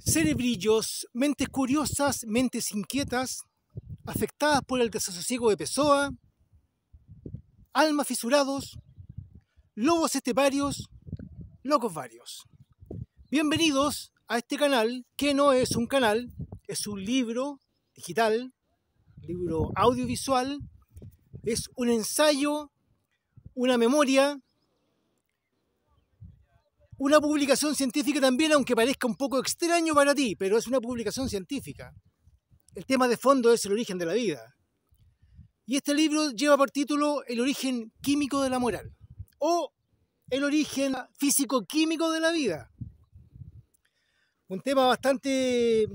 Cerebrillos, mentes curiosas, mentes inquietas, afectadas por el desasosiego de Pessoa, almas fisurados, lobos esteparios, locos varios. Bienvenidos a este canal, que no es un canal, es un libro digital, libro audiovisual, es un ensayo, una memoria, una publicación científica también, aunque parezca un poco extraño para ti, pero es una publicación científica. El tema de fondo es el origen de la vida. Y este libro lleva por título El origen químico de la moral, o el origen físico-químico de la vida. Un tema bastante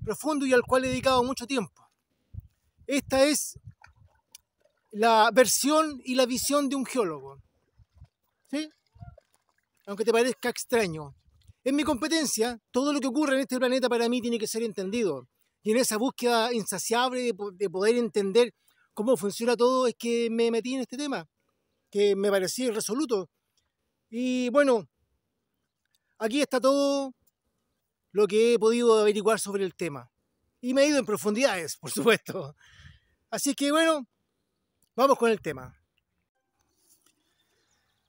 profundo y al cual he dedicado mucho tiempo. Esta es la versión y la visión de un geólogo, ¿sí? Aunque te parezca extraño. En mi competencia, todo lo que ocurre en este planeta para mí tiene que ser entendido. Y en esa búsqueda insaciable de poder entender cómo funciona todo es que me metí en este tema, que me parecía irresoluto. Y bueno, aquí está todo lo que he podido averiguar sobre el tema. Y me he ido en profundidades, por supuesto. Así que bueno, vamos con el tema.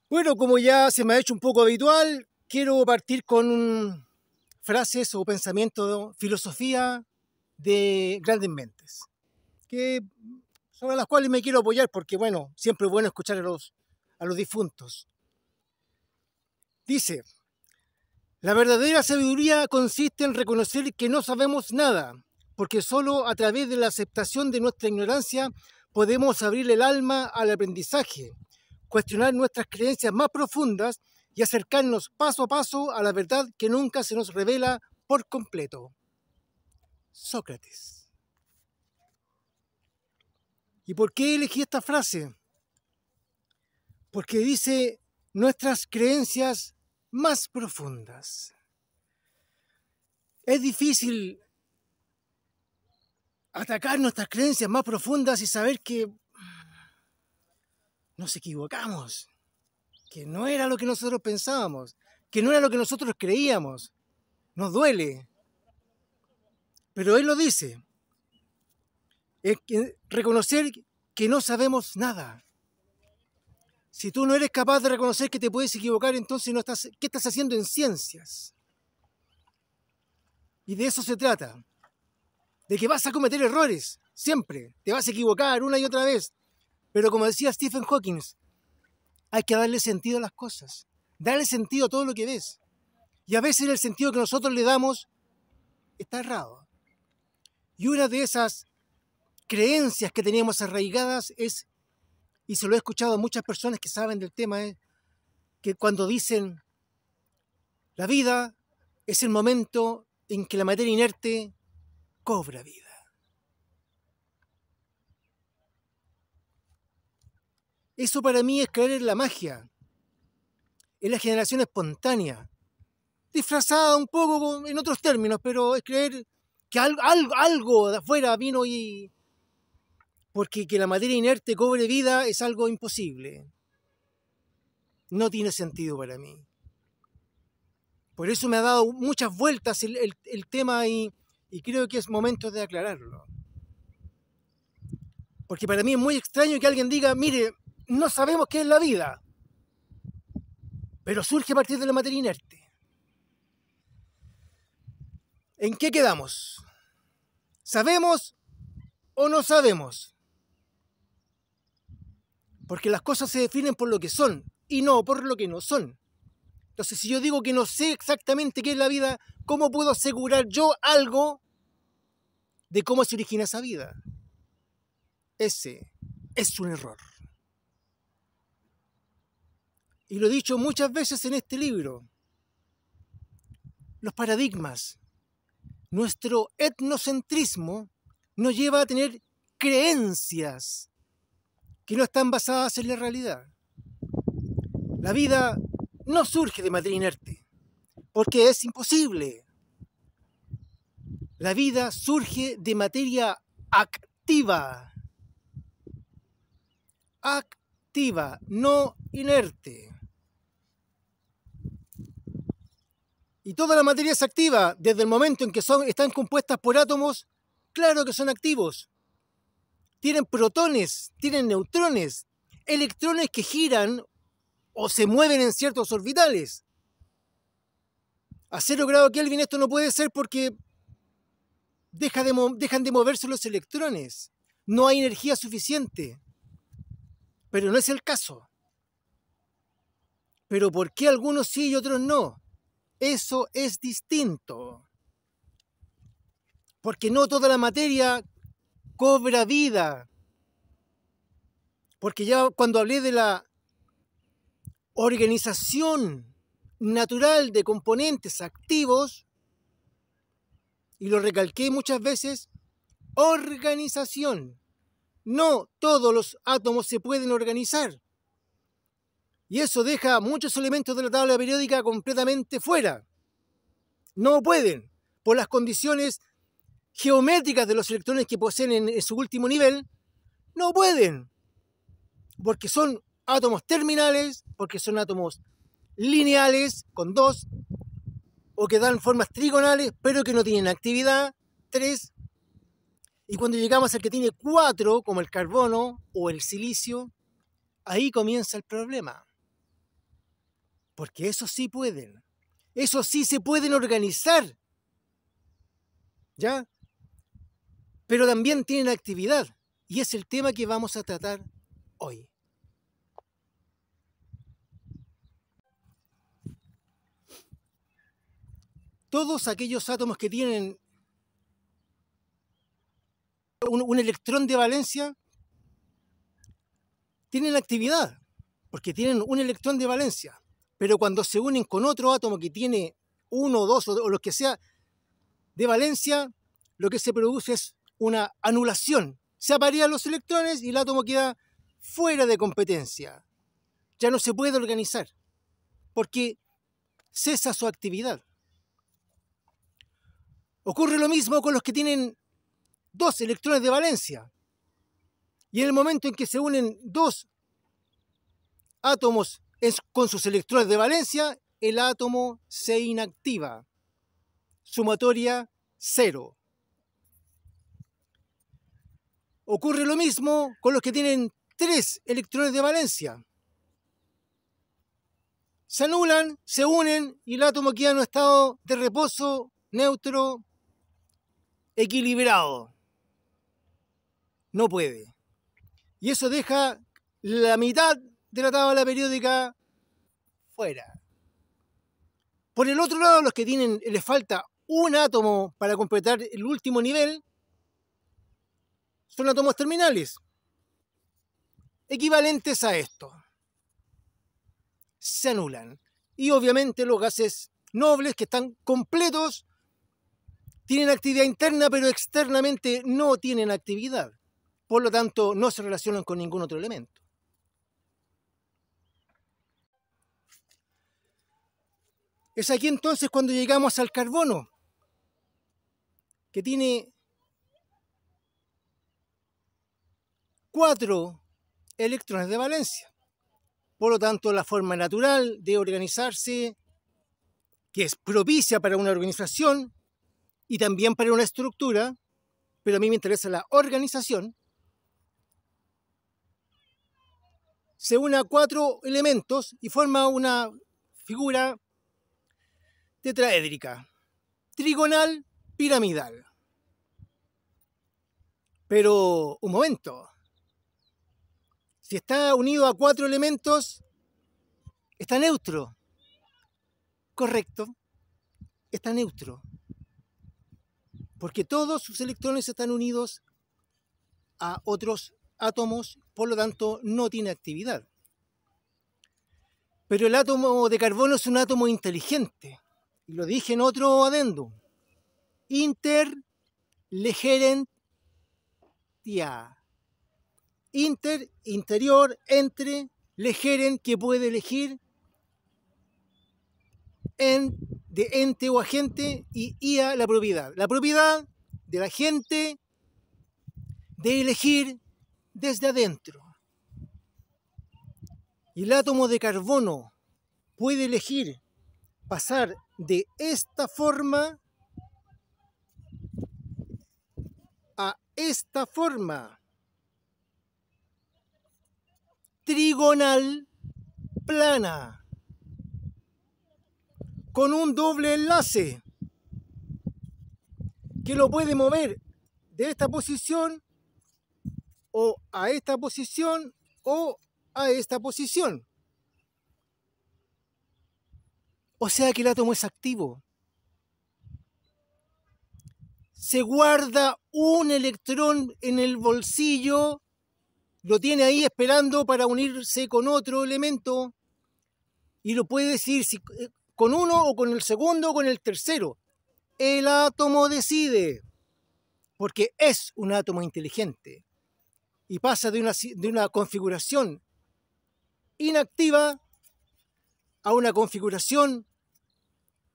Bueno, como ya se me ha hecho un poco habitual, quiero partir con frases o pensamientos, filosofía de grandes mentes, sobre las cuales me quiero apoyar porque, bueno, siempre es bueno escuchar a los difuntos. Dice: la verdadera sabiduría consiste en reconocer que no sabemos nada, porque solo a través de la aceptación de nuestra ignorancia podemos abrir el alma al aprendizaje, cuestionar nuestras creencias más profundas y acercarnos paso a paso a la verdad que nunca se nos revela por completo. Sócrates. ¿Y por qué elegí esta frase? Porque dice nuestras creencias más profundas. Es difícil atacar nuestras creencias más profundas y saber que nos equivocamos, que no era lo que nosotros pensábamos, que no era lo que nosotros creíamos. Nos duele. Pero él lo dice. Es que reconocer que no sabemos nada. Si tú no eres capaz de reconocer que te puedes equivocar, entonces ¿qué estás haciendo en ciencias? Y de eso se trata. De que vas a cometer errores, siempre. Te vas a equivocar una y otra vez. Pero como decía Stephen Hawking, hay que darle sentido a las cosas. Darle sentido a todo lo que ves. Y a veces el sentido que nosotros le damos está errado. Y una de esas creencias que teníamos arraigadas es, y se lo he escuchado a muchas personas que saben del tema, es que cuando dicen la vida es el momento en que la materia inerte cobra vida. Eso para mí es creer en la magia, en la generación espontánea, disfrazada un poco en otros términos, pero es creer que algo de afuera vino y... Porque que la materia inerte cobre vida es algo imposible. No tiene sentido para mí. Por eso me ha dado muchas vueltas el tema y creo que es momento de aclararlo. Porque para mí es muy extraño que alguien diga, mire, no sabemos qué es la vida, pero surge a partir de la materia inerte. ¿En qué quedamos? ¿Sabemos o no sabemos? Porque las cosas se definen por lo que son y no por lo que no son. Entonces, si yo digo que no sé exactamente qué es la vida, ¿cómo puedo asegurar yo algo de cómo se origina esa vida? Ese es un error. Y lo he dicho muchas veces en este libro. Los paradigmas, nuestro etnocentrismo nos lleva a tener creencias que no están basadas en la realidad. La vida no surge de materia inerte, porque es imposible. La vida surge de materia activa. Activa, no inerte. Y toda la materia es activa desde el momento en que están compuestas por átomos. Claro que son activos. Tienen protones, tienen neutrones, electrones que giran o se mueven en ciertos orbitales. A 0 grados Kelvin esto no puede ser porque dejan de moverse los electrones. No hay energía suficiente. Pero no es el caso. Pero ¿por qué algunos sí y otros no? Eso es distinto. Porque no toda la materia cobra vida. Porque ya cuando hablé de la organización natural de componentes activos, y lo recalqué muchas veces, organización. No todos los átomos se pueden organizar. Y eso deja muchos elementos de la tabla periódica completamente fuera. No pueden, por las condiciones geométricas de los electrones que poseen en su último nivel, no pueden. Porque son átomos terminales, porque son átomos lineales con 2, o que dan formas trigonales, pero que no tienen actividad, 3. Y cuando llegamos al que tiene 4, como el carbono o el silicio, ahí comienza el problema. Porque esos sí pueden. Esos sí se pueden organizar. ¿Ya? Pero también tienen actividad. Y es el tema que vamos a tratar hoy. Todos aquellos átomos que tienen un electrón de valencia tienen actividad, porque tienen un electrón de valencia. Pero cuando se unen con otro átomo que tiene 1 o 2 o lo que sea de valencia, lo que se produce es una anulación. Se aparean los electrones y el átomo queda fuera de competencia. Ya no se puede organizar, porque cesa su actividad. Ocurre lo mismo con los que tienen 2 electrones de valencia. Y en el momento en que se unen 2 átomos con sus electrones de valencia, el átomo se inactiva. Sumatoria 0. Ocurre lo mismo con los que tienen 3 electrones de valencia. Se anulan, se unen y el átomo queda en un estado de reposo, neutro, equilibrado. No puede. Y eso deja la mitad de la tabla periódica fuera. Por el otro lado, los que les falta un átomo para completar el último nivel son átomos terminales, equivalentes a esto. Se anulan. Y obviamente los gases nobles que están completos tienen actividad interna, pero externamente no tienen actividad. Por lo tanto, no se relacionan con ningún otro elemento. Es aquí entonces cuando llegamos al carbono, que tiene 4 electrones de valencia. Por lo tanto, la forma natural de organizarse, que es propicia para una organización y también para una estructura, pero a mí me interesa la organización, se une a 4 elementos y forma una figura tetraédrica, trigonal, piramidal. Pero, un momento, si está unido a 4 elementos, está neutro. Correcto, está neutro. Porque todos sus electrones están unidos a otros átomos, por lo tanto no tiene actividad. Pero el átomo de carbono es un átomo inteligente. Y lo dije en otro adendum. Interlegerentia. Interior, entre, legeren, que puede elegir, de ente o agente, y ia, la propiedad. La propiedad del agente de elegir desde adentro. Y el átomo de carbono puede elegir pasar de esta forma a esta forma trigonal plana con un doble enlace que lo puede mover de esta posición o a esta posición o a esta posición. O sea que el átomo es activo. Se guarda un electrón en el bolsillo, lo tiene ahí esperando para unirse con otro elemento y lo puede decir si con uno o con el segundo o con el tercero. El átomo decide, porque es un átomo inteligente y pasa de una configuración inactiva a una configuración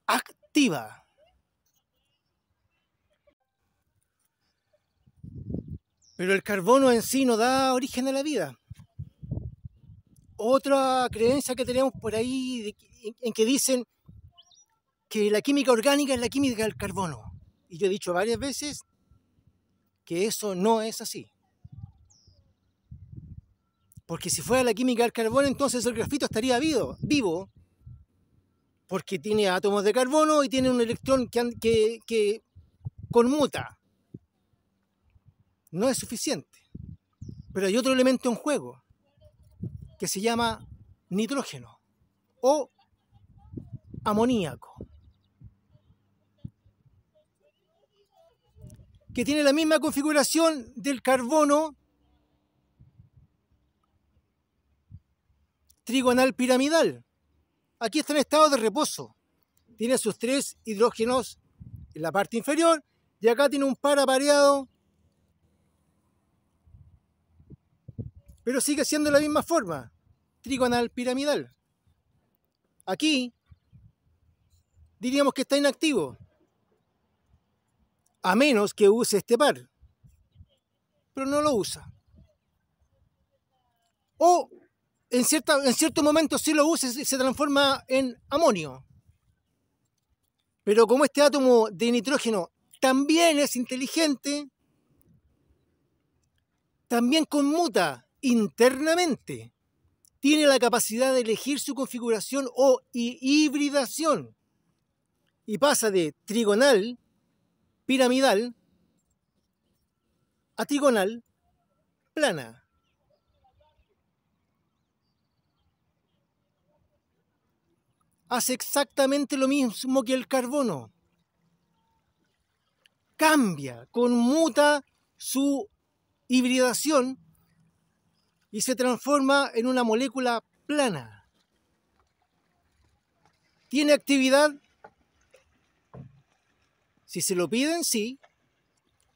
activa. Pero el carbono en sí no da origen a la vida. Otra creencia que tenemos por ahí en que dicen que la química orgánica es la química del carbono. Y yo he dicho varias veces que eso no es así. Porque si fuera la química del carbono, entonces el grafito estaría vivo, porque tiene átomos de carbono y tiene un electrón que conmuta. No es suficiente. Pero hay otro elemento en juego que se llama nitrógeno o amoníaco, que tiene la misma configuración del carbono trigonal piramidal. Aquí está en estado de reposo. Tiene sus 3 hidrógenos en la parte inferior y acá tiene un par apareado, pero sigue siendo la misma forma, trigonal piramidal. Aquí diríamos que está inactivo, a menos que use este par, pero no lo usa. O en cierto momento sí lo usa y se transforma en amonio. Pero como este átomo de nitrógeno también es inteligente, también conmuta internamente. Tiene la capacidad de elegir su configuración o hibridación. Y pasa de trigonal, piramidal, a trigonal, plana. Hace exactamente lo mismo que el carbono. Cambia, conmuta su hibridación y se transforma en una molécula plana. ¿Tiene actividad? Si se lo piden, sí,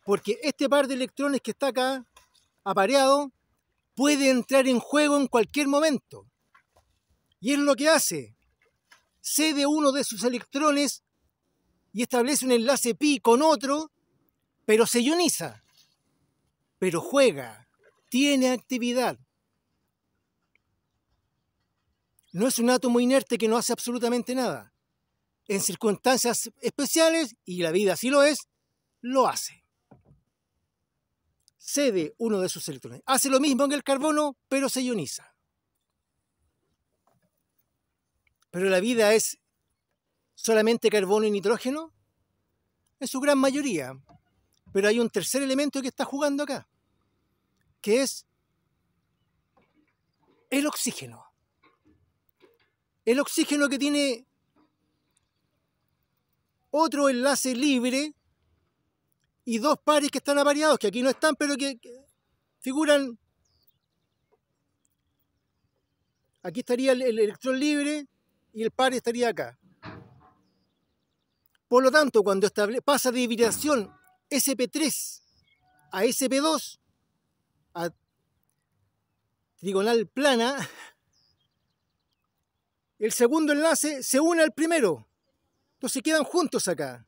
porque este par de electrones que está acá, apareado, puede entrar en juego en cualquier momento. Y es lo que hace. Cede uno de sus electrones y establece un enlace pi con otro, pero se ioniza, pero juega, tiene actividad. No es un átomo inerte que no hace absolutamente nada. En circunstancias especiales, y la vida así lo es, lo hace. Cede uno de sus electrones. Hace lo mismo que el carbono, pero se ioniza. Pero la vida es solamente carbono y nitrógeno, en su gran mayoría. Pero hay un tercer elemento que está jugando acá, que es el oxígeno. El oxígeno que tiene otro enlace libre y dos pares que están apareados, que aquí no están, pero que figuran. Aquí estaría el electrón libre y el par estaría acá. Por lo tanto, cuando pasa de hibridación sp3 a sp2, a trigonal plana, el segundo enlace se une al primero. Entonces quedan juntos acá.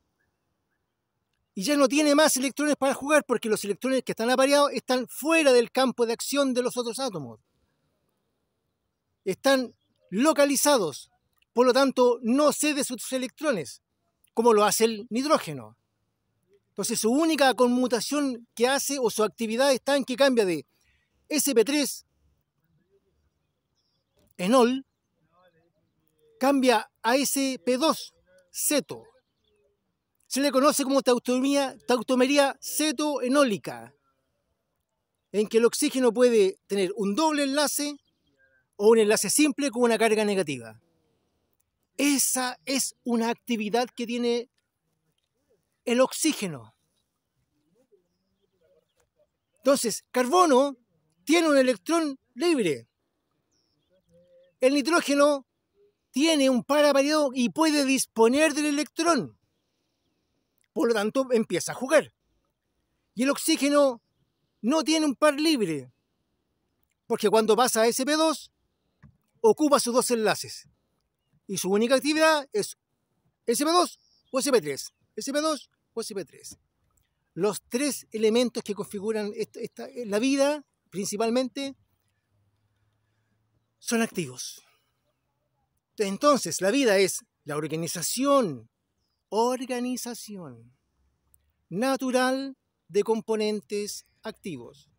Y ya no tiene más electrones para jugar porque los electrones que están apareados están fuera del campo de acción de los otros átomos. Están localizados, por lo tanto no cede sus electrones, como lo hace el nitrógeno. Entonces su única conmutación que hace o su actividad está en que cambia de sp3, enol, cambia a sp2, ceto. Se le conoce como tautomería cetoenólica, en que el oxígeno puede tener un doble enlace o un enlace simple con una carga negativa. Esa es una actividad que tiene el oxígeno. Entonces, carbono tiene un electrón libre. El nitrógeno tiene un par apareado y puede disponer del electrón. Por lo tanto, empieza a jugar. Y el oxígeno no tiene un par libre, porque cuando pasa a sp2, ocupa sus dos enlaces. Y su única actividad es sp2 o sp3. sp2 o sp3. Los tres elementos que configuran la vida, principalmente, son activos. Entonces, la vida es la organización natural de componentes activos.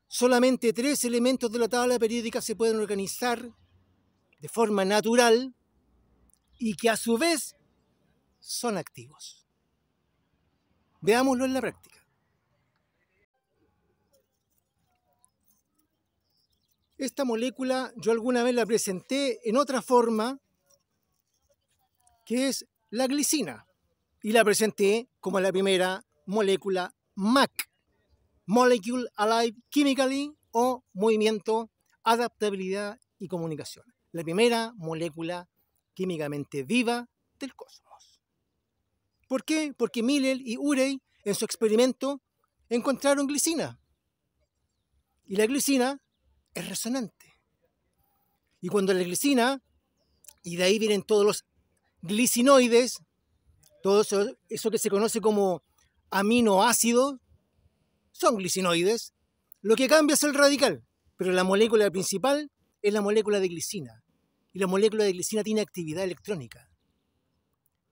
Solamente 3 elementos de la tabla periódica se pueden organizar de forma natural y que a su vez son activos. Veámoslo en la práctica. Esta molécula yo alguna vez la presenté en otra forma, que es la glicina, y la presenté como la primera molécula MAC, Molecule Alive Chemically, o movimiento, adaptabilidad y comunicación. La primera molécula químicamente viva del cosmos. ¿Por qué? Porque Miller y Urey en su experimento encontraron glicina. Y la glicina es resonante. Y cuando la glicina, y de ahí vienen todos los glicinoides, todo eso que se conoce como aminoácidos, son glicinoides. Lo que cambia es el radical, pero la molécula principal es la molécula de glicina. Y la molécula de glicina tiene actividad electrónica.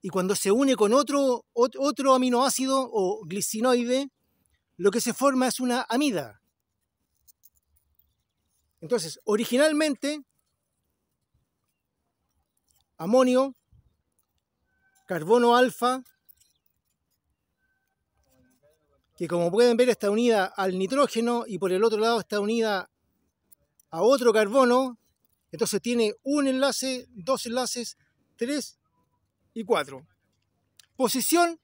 Y cuando se une con otro aminoácido o glicinoide, lo que se forma es una amida. Entonces, originalmente, amonio, carbono alfa, que como pueden ver está unida al nitrógeno y por el otro lado está unida a otro carbono. Entonces tiene un enlace, dos enlaces, 3 y 4. Posición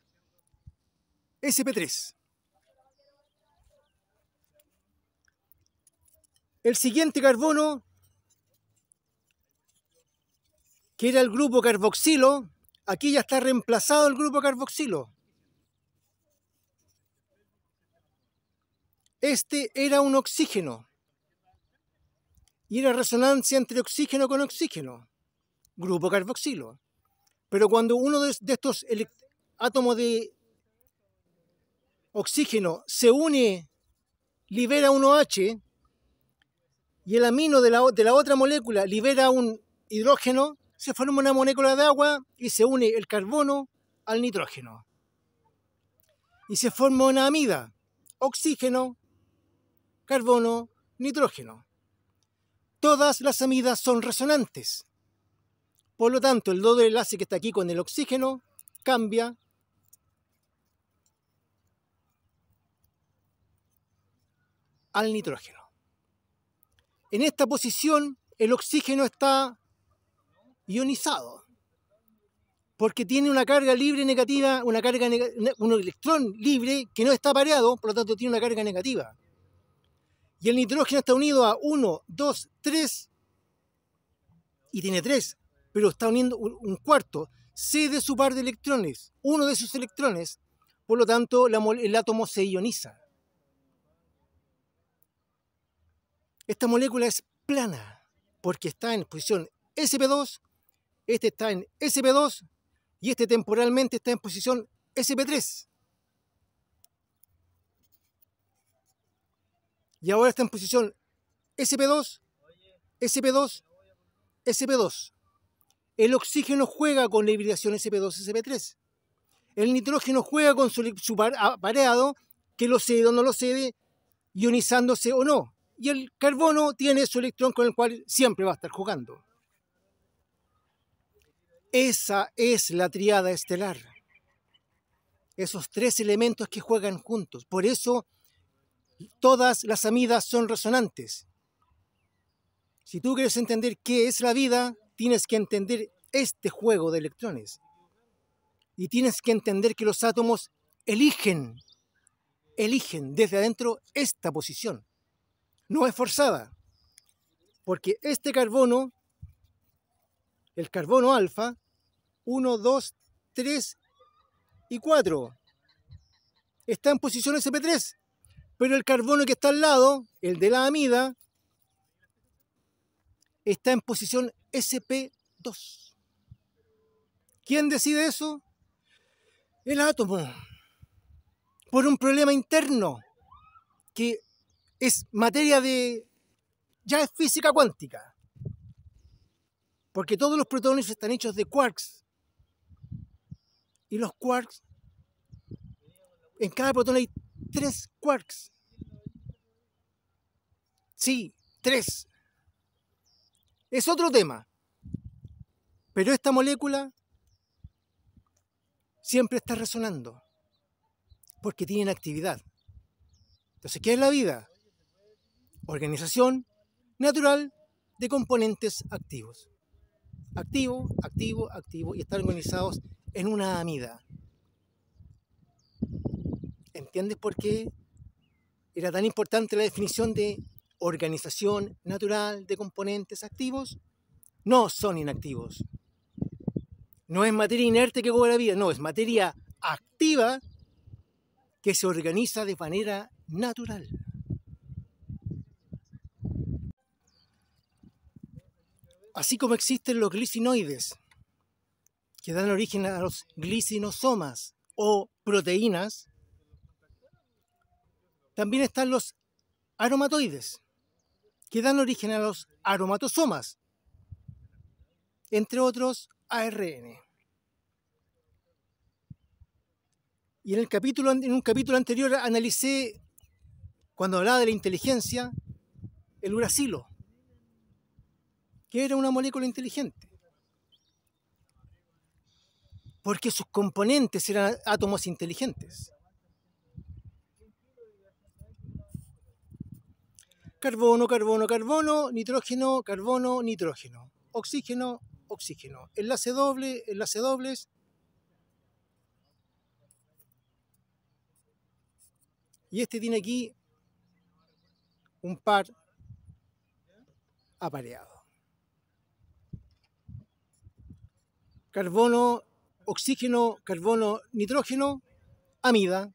sp3. El siguiente carbono, que era el grupo carboxilo, aquí ya está reemplazado el grupo carboxilo. Este era un oxígeno. Y era resonancia entre oxígeno con oxígeno. Grupo carboxilo. Pero cuando uno de estos átomos de oxígeno se une, libera un OH, y el amino de la otra molécula libera un hidrógeno, se forma una molécula de agua y se une el carbono al nitrógeno. Y se forma una amida, oxígeno, carbono, nitrógeno. Todas las amidas son resonantes. Por lo tanto, el doble enlace que está aquí con el oxígeno cambia al nitrógeno. En esta posición, el oxígeno está ionizado, porque tiene una carga libre negativa, un electrón libre que no está pareado, por lo tanto tiene una carga negativa. Y el nitrógeno está unido a 1, 2, 3, y tiene 3, pero está uniendo un cuarto, cede su par de electrones, uno de sus electrones, por lo tanto el átomo se ioniza. Esta molécula es plana, porque está en posición sp2, este está en sp2, y este temporalmente está en posición sp3. Y ahora está en posición sp2, sp2, sp2. El oxígeno juega con la hibridación sp2-sp3. El nitrógeno juega con su apareado, que lo cede o no lo cede, ionizándose o no. Y el carbono tiene su electrón con el cual siempre va a estar jugando. Esa es la tríada estelar. Esos tres elementos que juegan juntos. Por eso todas las amidas son resonantes. Si tú quieres entender qué es la vida, tienes que entender este juego de electrones. Y tienes que entender que los átomos eligen desde adentro esta posición. No es forzada, porque este carbono, el carbono alfa, 1, 2, 3 y 4, está en posición sp3, pero el carbono que está al lado, el de la amida, está en posición sp2. ¿Quién decide eso? El átomo, por un problema interno, que es materia de... ya es física cuántica, porque todos los protones están hechos de quarks, y los quarks, en cada protón hay 3 quarks. Sí, 3. Es otro tema, pero esta molécula siempre está resonando, porque tienen actividad. Entonces, ¿qué es la vida? Organización natural de componentes activos. Activo, activo, activo, y están organizados en una amida. ¿Entiendes por qué era tan importante la definición de organización natural de componentes activos? No son inactivos. No es materia inerte que cobra vida, no, es materia activa que se organiza de manera natural. Así como existen los glicinoides, que dan origen a los glicinosomas o proteínas, también están los aromatoides, que dan origen a los aromatosomas, entre otros ARN. Y en un capítulo anterior analicé, cuando hablaba de la inteligencia, el uracilo, que era una molécula inteligente, porque sus componentes eran átomos inteligentes. Carbono, carbono, carbono, nitrógeno, carbono, nitrógeno, oxígeno, oxígeno, enlace doble, enlace dobles. Y este tiene aquí un par apareado. Carbono, oxígeno, carbono, nitrógeno, amida,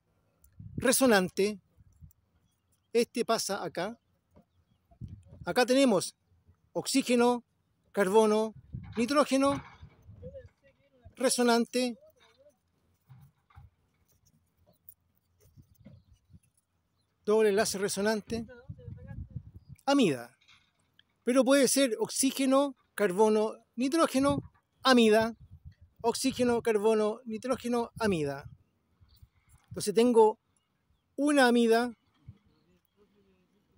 resonante. Este pasa acá. Acá tenemos oxígeno, carbono, nitrógeno, resonante, doble enlace resonante, amida. Pero puede ser oxígeno, carbono, nitrógeno, amida, oxígeno, carbono, nitrógeno, amida. Entonces tengo una amida,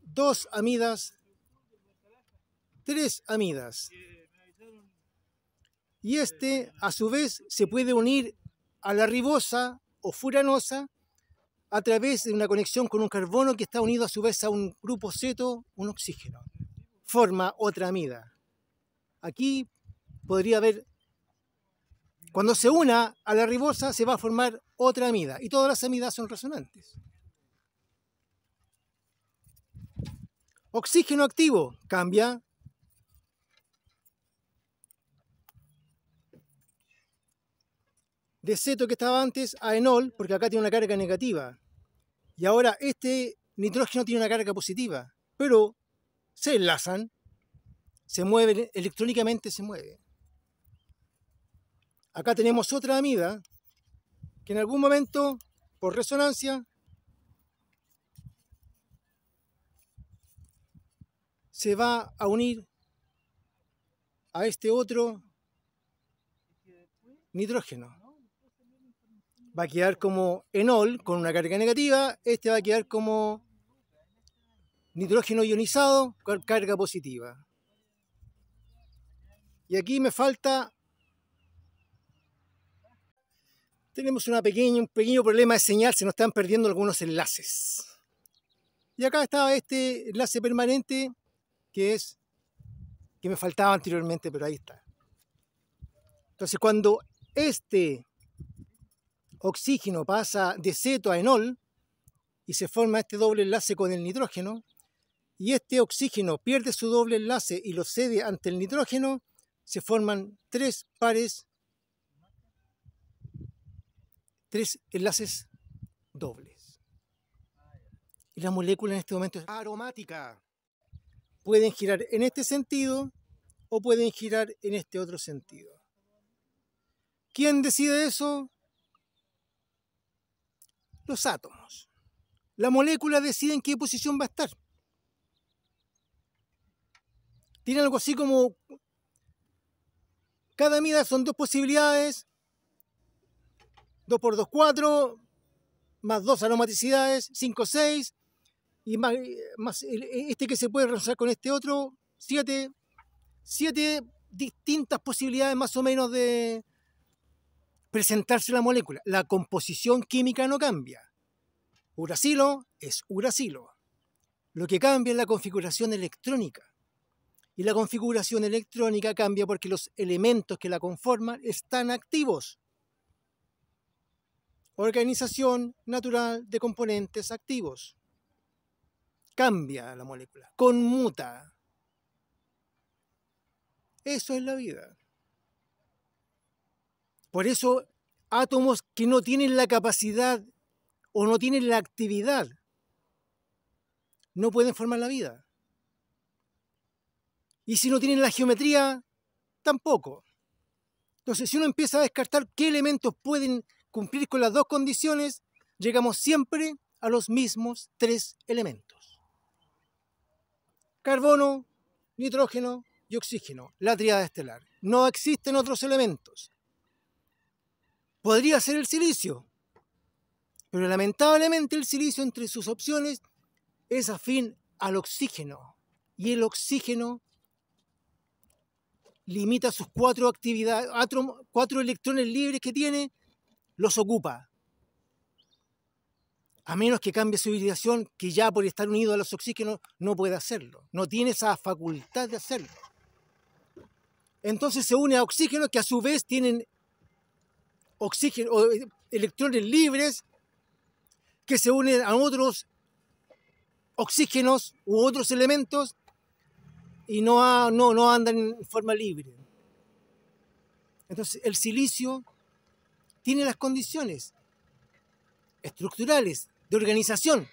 2 amidas, 3 amidas. Y este, a su vez, se puede unir a la ribosa o furanosa a través de una conexión con un carbono que está unido a su vez a un grupo ceto, un oxígeno. Forma otra amida. Aquí podría haber, cuando se una a la ribosa, se va a formar otra amida. Y todas las amidas son resonantes. Oxígeno activo, cambia. De ceto que estaba antes a enol, porque acá tiene una carga negativa. Y ahora este nitrógeno tiene una carga positiva. Pero se enlazan, se mueven, electrónicamente se mueve. Acá tenemos otra amida que en algún momento, por resonancia, se va a unir a este otro nitrógeno. Va a quedar como enol con una carga negativa, este va a quedar como nitrógeno ionizado con carga positiva. Y aquí me falta, tenemos un pequeño problema de señal, se nos están perdiendo algunos enlaces. Y acá estaba este enlace permanente que me faltaba anteriormente, pero ahí está. Entonces cuando este oxígeno pasa de ceto a enol y se forma este doble enlace con el nitrógeno, y este oxígeno pierde su doble enlace y lo cede ante el nitrógeno, se forman tres enlaces dobles. Y la molécula en este momento es aromática. Pueden girar en este sentido o pueden girar en este otro sentido. ¿Quién decide eso? Los átomos. La molécula decide en qué posición va a estar. Tiene algo así como cada mida son dos posibilidades, 2 por 2, 4, más 2 aromaticidades, 5, 6, y más este que se puede relacionar con este otro, 7 distintas posibilidades más o menos de presentarse la molécula. La composición química no cambia. Uracilo es uracilo. Lo que cambia es la configuración electrónica. Y la configuración electrónica cambia porque los elementos que la conforman están activos. Organización natural de componentes activos. Cambia la molécula, conmuta. Eso es la vida. Por eso, átomos que no tienen la capacidad o no tienen la actividad no pueden formar la vida. Y si no tienen la geometría, tampoco. Entonces, si uno empieza a descartar qué elementos pueden cumplir con las dos condiciones, llegamos siempre a los mismos tres elementos. Carbono, nitrógeno y oxígeno, la tríada estelar. No existen otros elementos. Podría ser el silicio, pero lamentablemente el silicio entre sus opciones es afín al oxígeno. Y el oxígeno limita sus 4 actividades, 4 electrones libres que tiene, los ocupa. A menos que cambie su hibridación, que ya por estar unido a los oxígenos no puede hacerlo. No tiene esa facultad de hacerlo. Entonces se une a oxígenos que a su vez tienen oxígeno, o electrones libres que se unen a otros oxígenos u otros elementos y no andan en forma libre. Entonces el silicio tiene las condiciones estructurales de organización,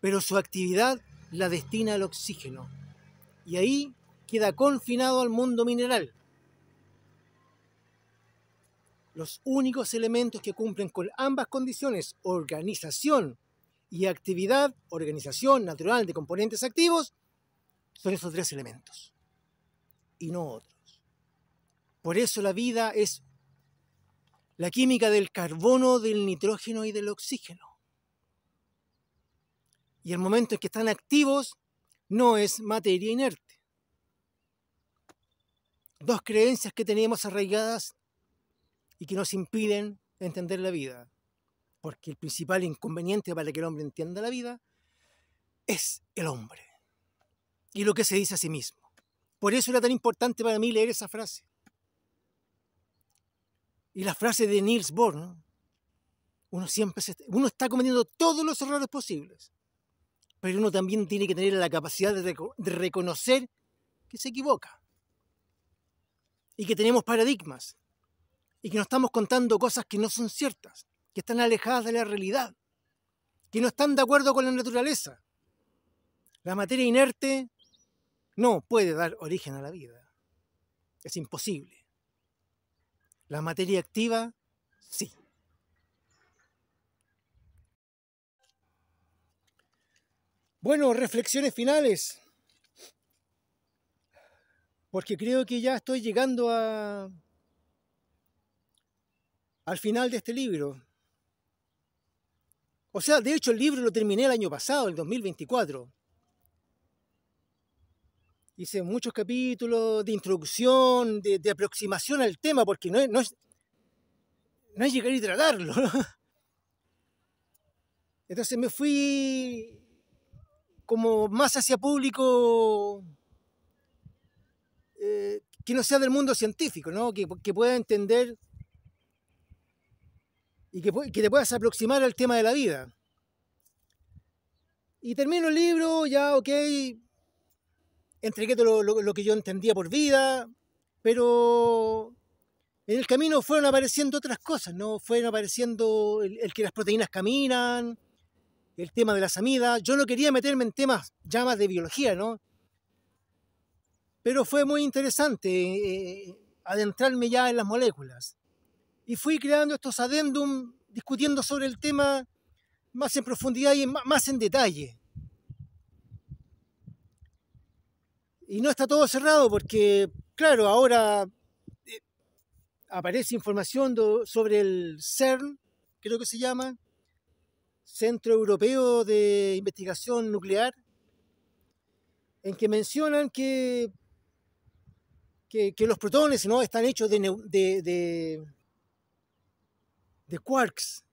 pero su actividad la destina al oxígeno. Y ahí queda confinado al mundo mineral. Los únicos elementos que cumplen con ambas condiciones, organización y actividad, organización natural de componentes activos, son esos 3 elementos y no otros. Por eso la vida es la química del carbono, del nitrógeno y del oxígeno. Y el momento en que están activos no es materia inerte. 2 creencias que tenemos arraigadas y que nos impiden entender la vida. Porque el principal inconveniente para que el hombre entienda la vida es el hombre y lo que se dice a sí mismo. Por eso era tan importante para mí leer esa frase. Y la frase de Niels Bohr, ¿no? Uno está cometiendo todos los errores posibles, pero uno también tiene que tener la capacidad de reconocer que se equivoca y que tenemos paradigmas y que nos estamos contando cosas que no son ciertas, que están alejadas de la realidad, que no están de acuerdo con la naturaleza. La materia inerte no puede dar origen a la vida. Es imposible. La materia activa, sí. Bueno, reflexiones finales. porque creo que ya estoy llegando al final de este libro. O sea, de hecho el libro lo terminé el año pasado, el 2024. Hice muchos capítulos de introducción, de aproximación al tema, porque no es llegar y tratarlo, ¿no? Entonces me fui como más hacia público que no sea del mundo científico, ¿no? Que pueda entender y que te puedas aproximar al tema de la vida. Y termino el libro, ya, ok, entregué todo lo que yo entendía por vida, pero en el camino fueron apareciendo otras cosas, ¿no? Fueron apareciendo el que las proteínas caminan, el tema de las amidas. Yo no quería meterme en temas ya más de biología, ¿no? Pero fue muy interesante adentrarme ya en las moléculas. Y fui creando estos adendum, discutiendo sobre el tema más en profundidad y más en detalle. Y no está todo cerrado porque, claro, ahora aparece información sobre el CERN, creo que se llama, Centro Europeo de Investigación Nuclear, en que mencionan que los protones, ¿no?, están hechos de quarks,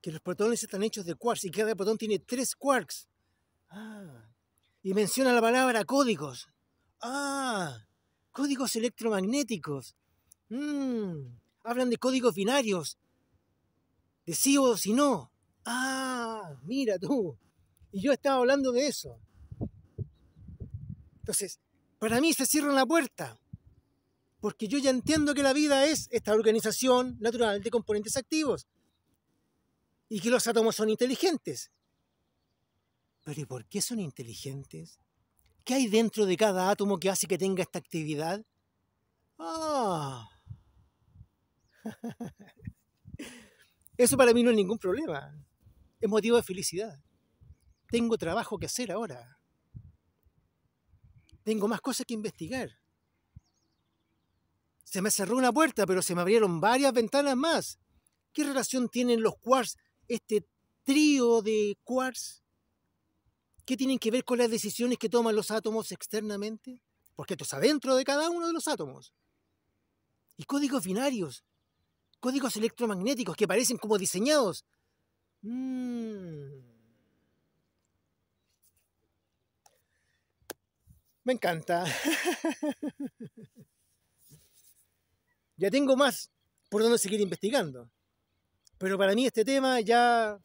que los protones están hechos de quarks y cada protón tiene 3 quarks. Y menciona la palabra códigos. Códigos electromagnéticos. Hablan de códigos binarios, de sí o sí no. Mira tú. Y yo estaba hablando de eso. Entonces, para mí se cierra la puerta, porque yo ya entiendo que la vida es esta organización natural de componentes activos y que los átomos son inteligentes. Pero ¿y por qué son inteligentes? ¿Qué hay dentro de cada átomo que hace que tenga esta actividad? Eso para mí no es ningún problema. Es motivo de felicidad. Tengo trabajo que hacer ahora. Tengo más cosas que investigar. Se me cerró una puerta, pero se me abrieron varias ventanas más. ¿Qué relación tienen los quarks, este trío de quarks? ¿Qué tienen que ver con las decisiones que toman los átomos externamente? Porque esto está dentro de cada uno de los átomos. Y códigos binarios, códigos electromagnéticos que parecen como diseñados. Me encanta. Ya tengo más por donde seguir investigando. Pero para mí este tema ya...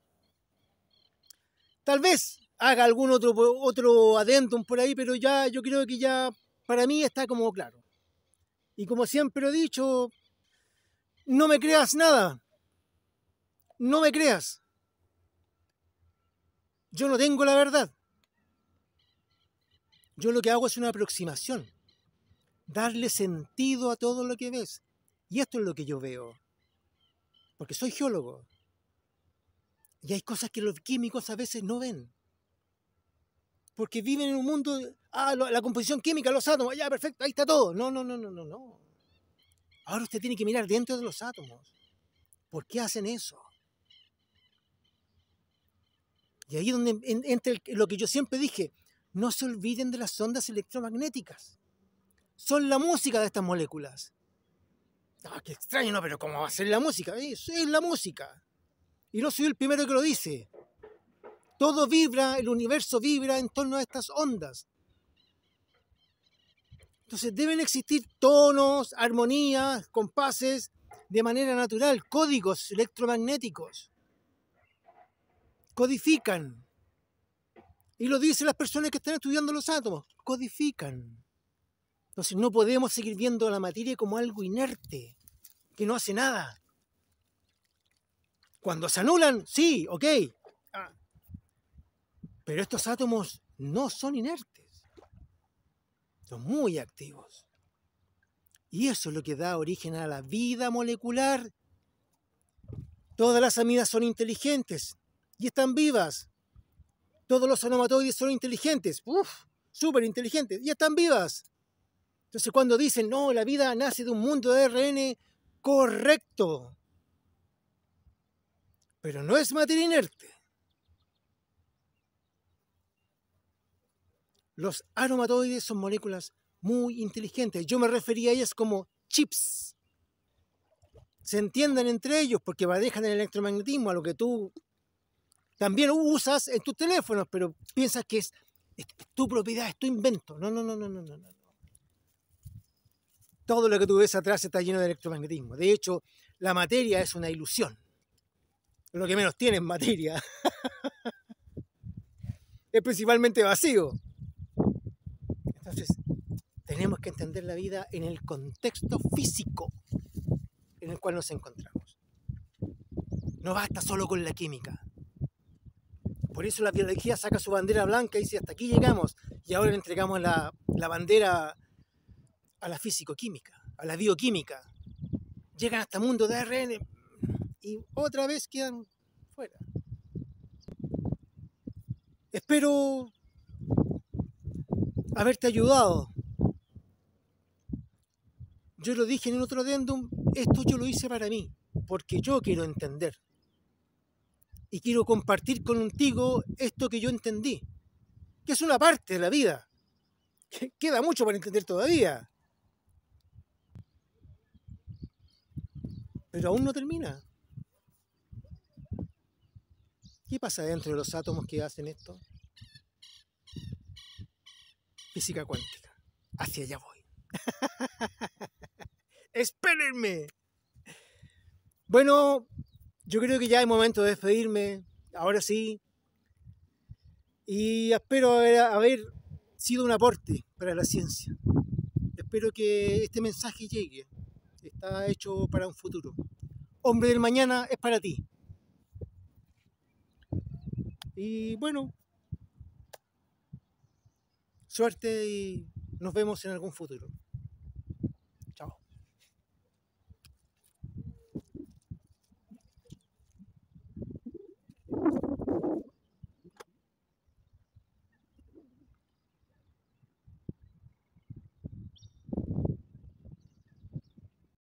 Tal vez haga algún otro adendum por ahí, pero ya yo creo que ya para mí está como claro. Y como siempre he dicho, no me creas nada. No me creas. Yo no tengo la verdad. Yo lo que hago es una aproximación. Darle sentido a todo lo que ves. Y esto es lo que yo veo. Porque soy geólogo. Y hay cosas que los químicos a veces no ven. Porque viven en un mundo... la composición química, los átomos, ya, perfecto, ahí está todo. No. Ahora usted tiene que mirar dentro de los átomos. ¿Por qué hacen eso? Y ahí es donde entra lo que yo siempre dije. No se olviden de las ondas electromagnéticas. Son la música de estas moléculas. Qué extraño, ¿no? Pero ¿cómo va a ser la música? Es la música. Y no soy el primero que lo dice. Todo vibra, el universo vibra en torno a estas ondas. Entonces deben existir tonos, armonías, compases, de manera natural, códigos electromagnéticos. Codifican. Y lo dicen las personas que están estudiando los átomos. Codifican. Entonces no podemos seguir viendo la materia como algo inerte, que no hace nada. Cuando se anulan, sí, ok. Pero estos átomos no son inertes. Son muy activos. Y eso es lo que da origen a la vida molecular. Todas las amidas son inteligentes y están vivas. Todos los onomatoides son inteligentes. Súper inteligentes y están vivas. Entonces cuando dicen, no, la vida nace de un mundo de ARN, correcto. Pero no es materia inerte. Los aromatoides son moléculas muy inteligentes. Yo me refería a ellas como chips. Se entienden entre ellos porque manejan el electromagnetismo, a lo que tú también usas en tus teléfonos, pero piensas que es tu propiedad, es tu invento. No. Todo lo que tú ves atrás está lleno de electromagnetismo. De hecho, la materia es una ilusión. Lo que menos tiene es materia. Es principalmente vacío. Entonces, tenemos que entender la vida en el contexto físico en el cual nos encontramos. No basta solo con la química. Por eso la biología saca su bandera blanca y dice, hasta aquí llegamos. Y ahora le entregamos la bandera a la físico-química, a la bioquímica. Llegan hasta el mundo de ARN y otra vez quedan fuera. Espero haberte ayudado. Yo lo dije en otro adendum, esto yo lo hice para mí, porque yo quiero entender. Y quiero compartir contigo esto que yo entendí, que es una parte de la vida. Queda mucho para entender todavía. Pero aún no termina. ¿Qué pasa dentro de los átomos que hacen esto? Física cuántica. Hacia allá voy. ¡Espérenme! Bueno, yo creo que ya es momento de despedirme. Ahora sí. Y espero haber sido un aporte para la ciencia. Espero que este mensaje llegue. Está hecho para un futuro. Hombre del mañana es para ti. Y bueno, suerte y nos vemos en algún futuro.